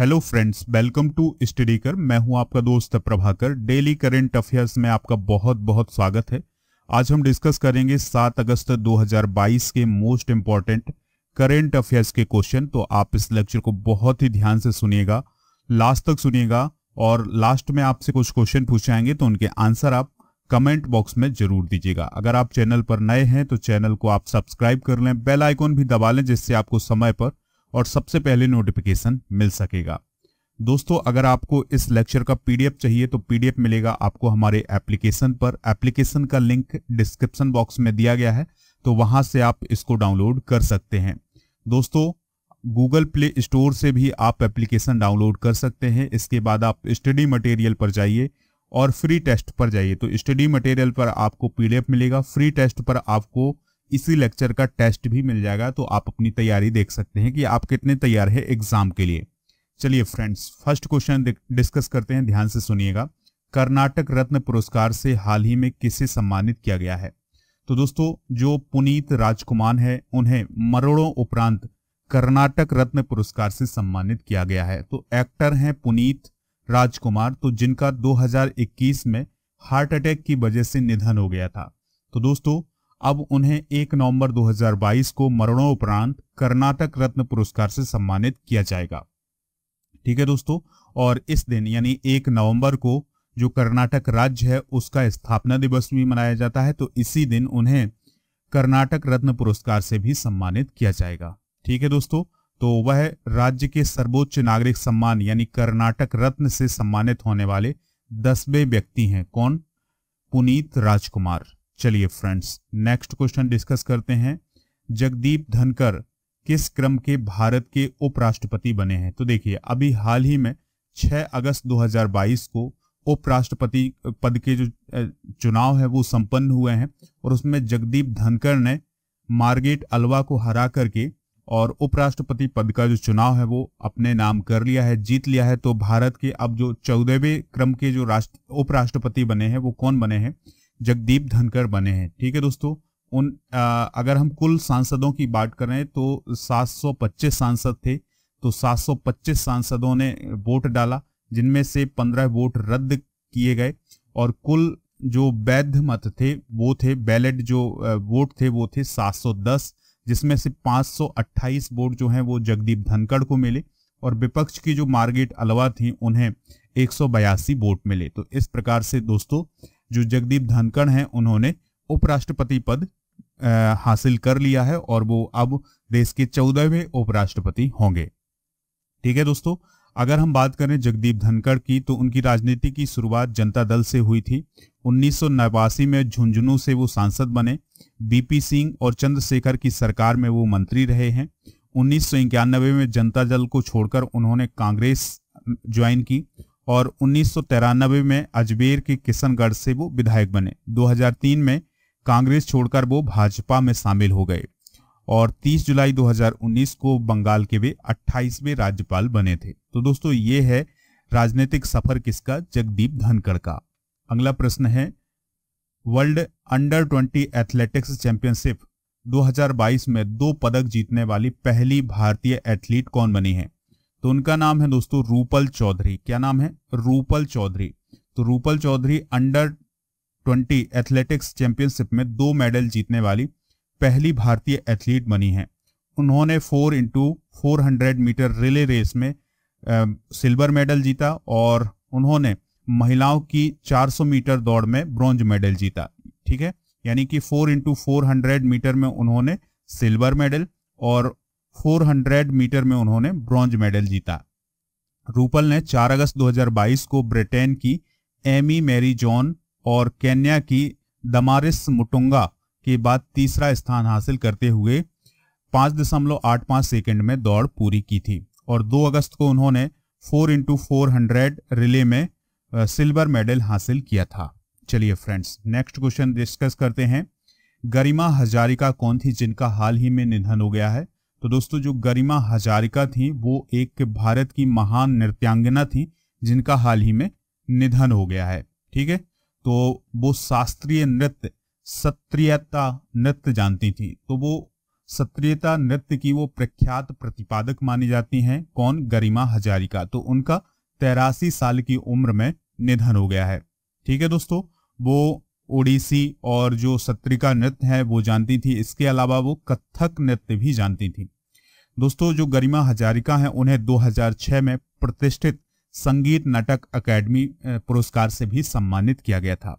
Hello friends, welcome to study कर। मैं हूं आपका दोस्त प्रभाकर। डेली करंट अफेयर्स में आपका बहुत बहुत स्वागत है। आज हम डिस्कस करेंगे 7 अगस्त 2022 के मोस्ट इंपॉर्टेंट करंट अफेयर्स के क्वेश्चन। तो आप इस लेक्चर को बहुत ही ध्यान से सुनिएगा, लास्ट तक सुनिएगा और लास्ट में आपसे कुछ क्वेश्चन पूछाएंगे तो उनके आंसर आप कमेंट बॉक्स में जरूर दीजिएगा। अगर आप चैनल पर नए हैं तो चैनल को आप सब्सक्राइब कर लें, बेल आइकॉन भी दबा लें जिससे आपको समय पर और सबसे पहले नोटिफिकेशन मिल सकेगा। दोस्तों, अगर आपको इस लेक्चर का पीडीएफ चाहिए तो पीडीएफ मिलेगा आपको हमारे एप्लीकेशन पर। एप्लीकेशन का लिंक डिस्क्रिप्शन बॉक्स में दिया गया है, तो वहां से आप इसको डाउनलोड कर सकते हैं। दोस्तों, गूगल प्ले स्टोर से भी आप एप्लीकेशन डाउनलोड कर सकते हैं। इसके बाद आप स्टडी मटेरियल पर जाइए और फ्री टेस्ट पर जाइए। तो स्टडी मटेरियल पर आपको पीडीएफ मिलेगा, फ्री टेस्ट पर आपको इसी लेक्चर का टेस्ट भी मिल जाएगा। तो आप अपनी तैयारी देख सकते हैं कि आप कितने तैयार हैं एग्जाम के लिए। चलिए फ्रेंड्स, फर्स्ट क्वेश्चन डिस्कस करते हैं, ध्यान से सुनिएगा। कर्नाटक रत्न पुरस्कार से हाल ही में किसे सम्मानित किया गया है? तो दोस्तों, जो पुनीत राजकुमार है उन्हें मरणों उपरांत कर्नाटक रत्न पुरस्कार से सम्मानित किया गया है। तो एक्टर हैं पुनीत राजकुमार, तो जिनका 2021 में हार्ट अटैक की वजह से निधन हो गया था। तो दोस्तों, अब उन्हें 1 नवंबर 2022 को मरणोपरांत कर्नाटक रत्न पुरस्कार से सम्मानित किया जाएगा। ठीक है दोस्तों, और इस दिन यानी 1 नवंबर को जो कर्नाटक राज्य है उसका स्थापना दिवस भी मनाया जाता है। तो इसी दिन उन्हें कर्नाटक रत्न पुरस्कार से भी सम्मानित किया जाएगा। ठीक है दोस्तों, तो वह राज्य के सर्वोच्च नागरिक सम्मान यानी कर्नाटक रत्न से सम्मानित होने वाले 10वें व्यक्ति हैं। कौन? पुनीत राजकुमार। चलिए फ्रेंड्स, नेक्स्ट क्वेश्चन डिस्कस करते हैं। जगदीप धनखड़ किस क्रम के भारत के उपराष्ट्रपति बने हैं? तो देखिए, अभी हाल ही में 6 अगस्त 2022 को उपराष्ट्रपति पद के जो चुनाव है वो संपन्न हुए हैं और उसमें जगदीप धनखड़ ने मार्गरेट अल्वा को हरा करके और उपराष्ट्रपति पद का जो चुनाव है वो अपने नाम कर लिया है, जीत लिया है। तो भारत के अब जो 14वें क्रम के जो उपराष्ट्रपति बने हैं वो कौन बने हैं? जगदीप धनखड़ बने हैं। ठीक है दोस्तों, अगर हम कुल सांसदों की बात करें तो 725 सांसद थे। तो 725 सांसदों ने वोट डाला, जिनमें से 15 वोट रद्द किए गए और कुल जो वैध मत थे वो थे, बैलेट जो वोट थे वो थे 710, जिसमें से 528 वोट जो हैं वो जगदीप धनखड़ को मिले और विपक्ष की जो मार्गरेट अल्वा थी उन्हें 182 वोट मिले। तो इस प्रकार से दोस्तों, जो जगदीप धनखड़ हैं उन्होंने उपराष्ट्रपति पद हासिल कर लिया है और वो अब देश के 14वें उपराष्ट्रपति होंगे। ठीक है दोस्तों, अगर हम बात करें जगदीप धनखड़ की तो उनकी राजनीति की शुरुआत जनता दल से हुई थी। 1989 में झुंझुनू से वो सांसद बने। बीपी सिंह और चंद्रशेखर की सरकार में वो मंत्री रहे हैं। 1991 में जनता दल को छोड़कर उन्होंने कांग्रेस ज्वाइन की और 1993 में अजमेर के किशनगढ़ से वो विधायक बने। 2003 में कांग्रेस छोड़कर वो भाजपा में शामिल हो गए और 30 जुलाई 2019 को बंगाल के वे 28वें राज्यपाल बने थे। तो दोस्तों, ये है राजनीतिक सफर किसका? जगदीप धनखड़ का। अगला प्रश्न है, वर्ल्ड अंडर 20 एथलेटिक्स चैंपियनशिप 2022 में 2 पदक जीतने वाली पहली भारतीय एथलीट कौन बनी है? तो उनका नाम है दोस्तों रूपल चौधरी। क्या नाम है? रूपल चौधरी। तो Rupal Chaudhary under 20 athletics championship में 2 मेडल जीतने वाली पहली भारतीय एथलीट बनी है। उन्होंने 4x400 मीटर रिले रेस में सिल्वर मेडल जीता और उन्होंने महिलाओं की 400 मीटर दौड़ में ब्रॉन्ज मेडल जीता। ठीक है, यानी कि 4x400 मीटर में उन्होंने सिल्वर मेडल और 400 मीटर में उन्होंने ब्रॉन्ज मेडल जीता। रूपल ने 4 अगस्त 2022 को ब्रिटेन की एमी मैरी जॉन और केन्या की दमारिस मुटुंगा के बाद तीसरा स्थान हासिल करते हुए 5.85 सेकंड में दौड़ पूरी की थी और 2 अगस्त को उन्होंने 4x400 रिले में सिल्वर मेडल हासिल किया था। चलिए फ्रेंड्स, नेक्स्ट क्वेश्चन डिस्कस करते हैं। गरिमा हजारिका कौन थी जिनका हाल ही में निधन हो गया है? तो दोस्तों, जो गरिमा हजारिका थी वो एक भारत की महान नृत्यांगना थी जिनका हाल ही में निधन हो गया है। ठीक है, तो वो शास्त्रीय नृत्य, सत्रियता नृत्य जानती थी। तो वो क्षत्रियता नृत्य की वो प्रख्यात प्रतिपादक मानी जाती हैं। कौन? गरिमा हजारिका। तो उनका 83 साल की उम्र में निधन हो गया है। ठीक है दोस्तों, वो ओडिसी और जो सत्रिका नृत्य है वो जानती थी, इसके अलावा वो कथक नृत्य भी जानती थी। दोस्तों, जो गरिमा हजारिका हैं उन्हें 2006 में प्रतिष्ठित संगीत नाटक अकादमी पुरस्कार से भी सम्मानित किया गया था।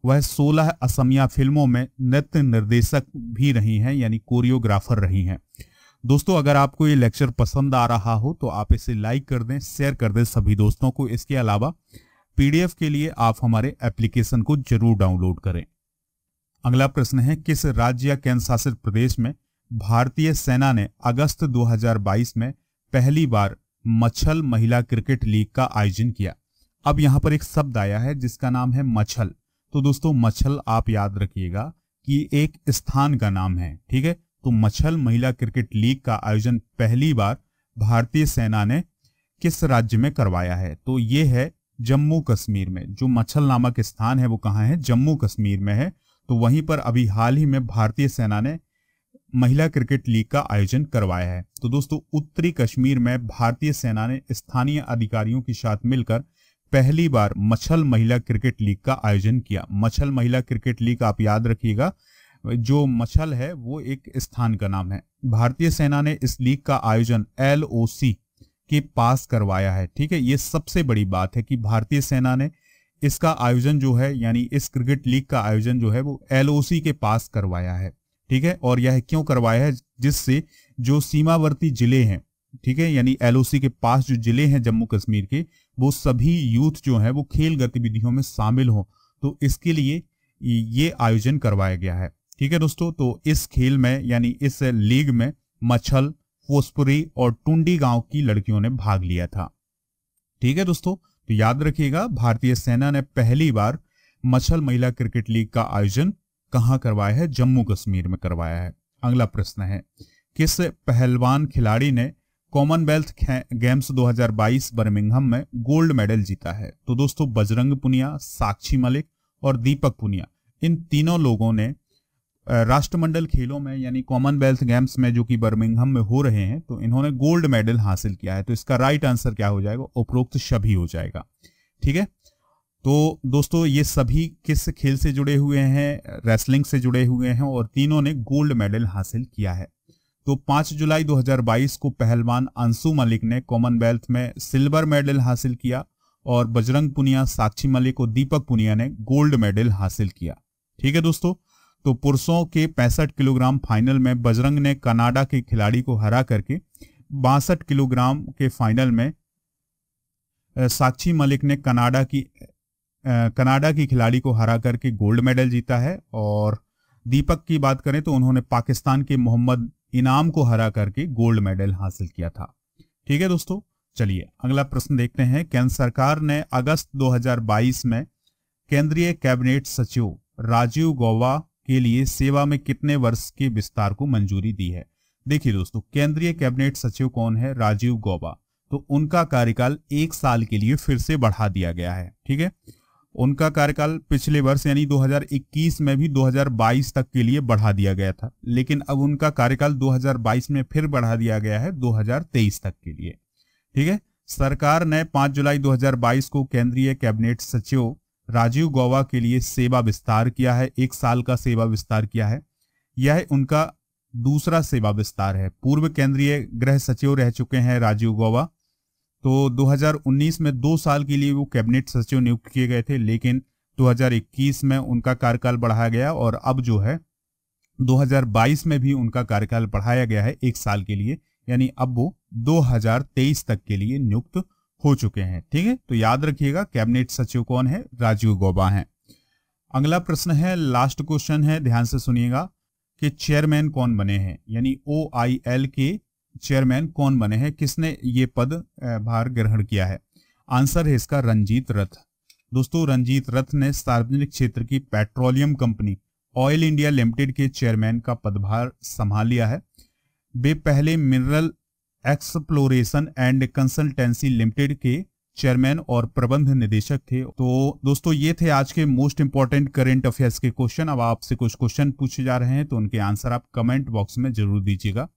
वह 16 असमिया फिल्मों में नृत्य निर्देशक भी रही हैं, यानी कोरियोग्राफर रही हैं। दोस्तों, अगर आपको ये लेक्चर पसंद आ रहा हो तो आप इसे लाइक कर दें, शेयर कर दें सभी दोस्तों को। इसके अलावा पीडीएफ के लिए आप हमारे एप्लीकेशन को जरूर डाउनलोड करें। अगला प्रश्न है, किस राज्य या केंद्र शासित प्रदेश में भारतीय सेना ने अगस्त 2022 में पहली बार मछल महिला क्रिकेट लीग का आयोजन किया? अब यहां पर एक शब्द आया है जिसका नाम है मछल। तो दोस्तों, मछल आप याद रखिएगा कि एक स्थान का नाम है। ठीक है, तो मछल महिला क्रिकेट लीग का आयोजन पहली बार भारतीय सेना ने किस राज्य में करवाया है? तो ये है जम्मू कश्मीर में। जो मछल नामक स्थान है वो कहाँ है? जम्मू कश्मीर में है। तो वहीं पर अभी हाल ही में भारतीय सेना ने महिला क्रिकेट लीग का आयोजन करवाया है। तो दोस्तों, उत्तरी कश्मीर में भारतीय सेना ने स्थानीय अधिकारियों के साथ मिलकर पहली बार मछल महिला क्रिकेट लीग का आयोजन किया। मछल महिला क्रिकेट लीग आप याद रखिएगा, जो मछल है वो एक स्थान का नाम है। भारतीय सेना ने इस लीग का आयोजन LOC के पास करवाया है। ठीक है, ये सबसे बड़ी बात है कि भारतीय सेना ने इसका आयोजन जो है, यानी इस क्रिकेट लीग का आयोजन जो है वो LOC के पास करवाया है। ठीक है, और यह क्यों करवाया है? जिससे जो सीमावर्ती जिले हैं, ठीक है, यानी LOC के पास जो जिले हैं जम्मू कश्मीर के, वो सभी यूथ जो है वो खेल गतिविधियों में शामिल हो, तो इसके लिए ये आयोजन करवाया गया है। ठीक है दोस्तों, तो इस खेल में यानी इस लीग में मछल, फोस्पुरी और टुंडी गांव की लड़कियों ने भाग लिया था। ठीक है दोस्तों, तो याद रखिएगा भारतीय सेना ने पहली बार मछल महिला क्रिकेट लीग का आयोजन कहां करवाया है? जम्मू कश्मीर में करवाया है। अगला प्रश्न है, किस पहलवान खिलाड़ी ने कॉमनवेल्थ गेम्स 2022 बर्मिंघम में गोल्ड मेडल जीता है? तो दोस्तों, बजरंग पुनिया, साक्षी मलिक और दीपक पुनिया, इन तीनों लोगों ने राष्ट्रमंडल खेलों में यानी कॉमनवेल्थ गेम्स में जो कि बर्मिंघम में हो रहे हैं, तो इन्होंने गोल्ड मेडल हासिल किया है। तो इसका राइट आंसर क्या हो जाएगा? उपरोक्त सभी हो जाएगा। ठीक है, तो दोस्तों, ये सभी किस खेल से जुड़े हुए हैं? रेसलिंग से जुड़े हुए हैं और तीनों ने गोल्ड मेडल हासिल किया है। तो 5 जुलाई 2022 को पहलवान अंशु मलिक ने कॉमनवेल्थ में सिल्वर मेडल हासिल किया और बजरंग पुनिया, साक्षी मलिक और दीपक पुनिया ने गोल्ड मेडल हासिल किया। ठीक है दोस्तों, तो पुरुषों के 65 किलोग्राम फाइनल में बजरंग ने कनाडा के खिलाड़ी को हरा करके 62 किलोग्राम के फाइनल में साक्षी मलिक ने कनाडा की खिलाड़ी को हरा करके गोल्ड मेडल जीता है। और दीपक की बात करें तो उन्होंने पाकिस्तान के मोहम्मद इनाम को हरा करके गोल्ड मेडल हासिल किया था। ठीक है दोस्तों, चलिए अगला प्रश्न देखते हैं। केंद्र सरकार ने अगस्त 2022 में केंद्रीय कैबिनेट सचिव राजीव गौबा के लिए सेवा में कितने वर्ष के विस्तार को मंजूरी दी है? देखिए दोस्तों, केंद्रीय कैबिनेट सचिव कौन है? राजीव गौबा। तो उनका कार्यकाल 1 साल के लिए फिर से बढ़ा दिया गया है। ठीक है, उनका कार्यकाल पिछले वर्ष यानी 2021 में भी 2022 तक के लिए बढ़ा दिया गया था, लेकिन अब उनका कार्यकाल 2022 में फिर बढ़ा दिया गया है 2023 तक के लिए। ठीक है, सरकार ने 5 जुलाई 2022 को केंद्रीय कैबिनेट सचिव राजीव गौबा के लिए सेवा विस्तार किया है। 1 साल का सेवा विस्तार किया है। यह उनका दूसरा सेवा विस्तार है। पूर्व केंद्रीय गृह सचिव रह चुके हैं राजीव गौबा। तो 2019 में 2 साल के लिए वो कैबिनेट सचिव नियुक्त किए गए थे, लेकिन 2021 में उनका कार्यकाल बढ़ाया गया और अब जो है 2022 में भी उनका कार्यकाल बढ़ाया गया है 1 साल के लिए, यानी अब वो 2023 तक के लिए नियुक्त हो चुके हैं। ठीक है, तो याद रखिएगा कैबिनेट सचिव कौन है? राजीव गौबा हैं। अगला प्रश्न है, लास्ट क्वेश्चन है, ध्यान से सुनिएगा कि चेयरमैन कौन बने हैं, यानी OIL के चेयरमैन कौन बने हैं? किसने ये पद भार ग्रहण किया है? आंसर है इसका रंजीत रथ। दोस्तों, रंजीत रथ ने सार्वजनिक क्षेत्र की petroleum company oil India limited के चेयरमैन का पदभार संभाल लिया है। वे पहले mineral exploration and consultancy limited के चेयरमैन और प्रबंध निदेशक थे। तो दोस्तों ये थे आज के मोस्ट इंपॉर्टेंट करंट अफेयर्स के क्वेश्चन। अब आपसे कुछ क्वेश्चन पूछे जा रहे हैं तो उनके आंसर आप कमेंट बॉक्स में जरूर दीजिएगा।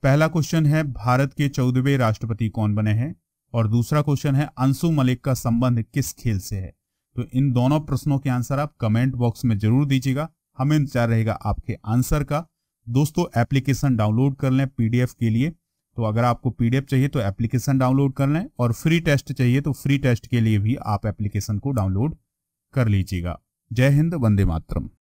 पहला क्वेश्चन है भारत के 14वें राष्ट्रपति कौन बने हैं, और दूसरा क्वेश्चन है अंशु मलिक का संबंध किस खेल से है। तो इन दोनों प्रश्नों के आंसर आप कमेंट बॉक्स में जरूर दीजिएगा, हमें इंतजार रहेगा आपके आंसर का। दोस्तों एप्लीकेशन डाउनलोड कर लें पीडीएफ के लिए, तो अगर आपको पीडीएफ चाहिए तो एप्लीकेशन डाउनलोड कर लें, और फ्री टेस्ट चाहिए तो फ्री टेस्ट के लिए भी आप एप्लीकेशन को डाउनलोड कर लीजिएगा। जय हिंद, वंदे मातरम।